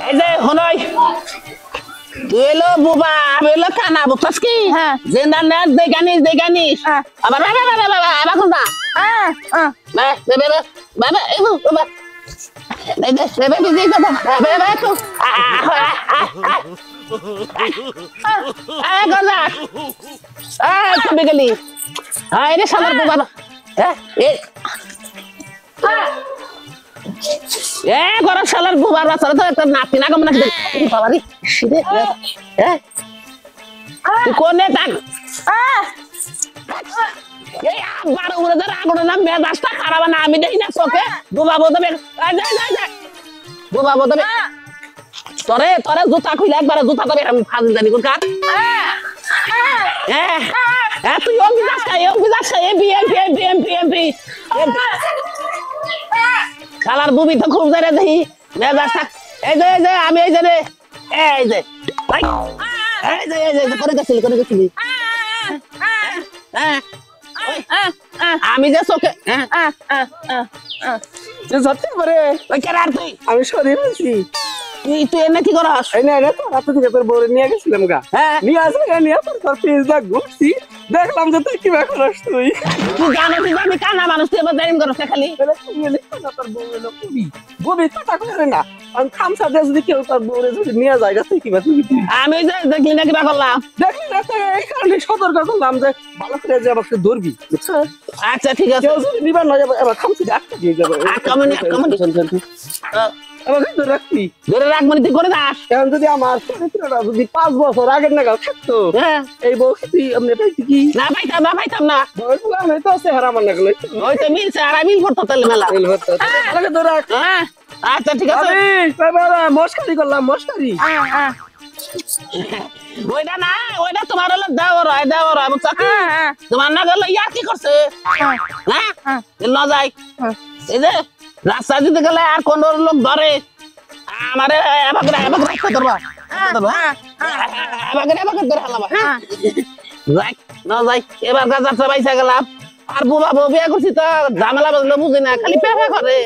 এই যে হনই তুই এলো বুবা আমি এলো কানা বুঝছস কি হ্যাঁ জিন্দা নেট দেখানিস আবার বাবা বাবা বাবা আবার কোনটা বাবা বাবা এই বাবা এই দে বাবা বিজি তো বাবা তো গজা কবে গেলি হ্যাঁ রে শালার বুবা হ্যাঁ এ গরম শালার বুবার বাচ্চারা তো একটা নাতি না কেমন বাবা রে হ্যাঁ তুই কোনে থাক এই আবার উড়ে ধরে আগুনে না মেজাজটা খারাপ না আমি দেখি না চোখে বুবা বোধবে বুবা বোধবে তোরে তোরে জুতা খুলে একবারে জুতা তবে আমি ফাঁস জানি কোন কাট হ্যাঁ তুই অঙ্গি যাস এমপি শালার বুবি তো খুব জানে দেখি মেজাজ থাক এই যে আমি এই যে এই যে করে গেছিলি আমি যে চোখে সত্যি করে আমি শরীর আছি তুই এনে কি করাস তোর বউরে নিয়ে গেছিলাম গা নিয়ে আসলে নিয়ে তোর পেজটা ঘুরছি দেখলাম যে তুই কি ব্যাপার তুই তুই জানো তুই আমি কানা মানুষ তুই এবার জাইম করছ খালি তোর বউ এলো ববি কথা করে না আমি খামসা দিয়ে যদি কেউ তোর বউরে যদি নিয়ে যায় তুই কি আমি যে দেখলি না কিবা করলাম দেখলি না তো এই কারণে সতর্ক করলাম যে ভালো করে যে আমাকে ধরবি বুঝছো আচ্ছা ঠিক আছে কেউ যদি নিবার না যাবে এবার খামসি আটকে দিয়ে যাবে আমাকে তো রাখবি ধরে রাখ মানে তুই করে দাস এখন যদি আমার চরিত্রটা যদি 5 বছর আগের নাগাল থাকতো এই বউ তুই আপনি পাইতি কি না পাইতাম না বললাম তো চেহারা আমার নাগাল ওই তো মিল চেহারা মিল করতো তাহলে মেলা আমাকে তো রাখ আচ্ছা ঠিক আছে মস্কারি করলাম মস্কারি ওইটা না ওইটা তোমার হলো দেওয়ার বুঝছো কি তোমার না গেল ইয়া কি করছে হ্যাঁ না যাই এই যে রাস্তা দিতে গেলে আর কোন লোক ধরে আমারে এবারে ধরবা ধরে হালাবা যাই না যাই এবার গাছ বাইসা গেলাম আর বুবা বউ বিয়া করছি তো ঝামেলা বুঝলো বুঝি না খালি পেপা করে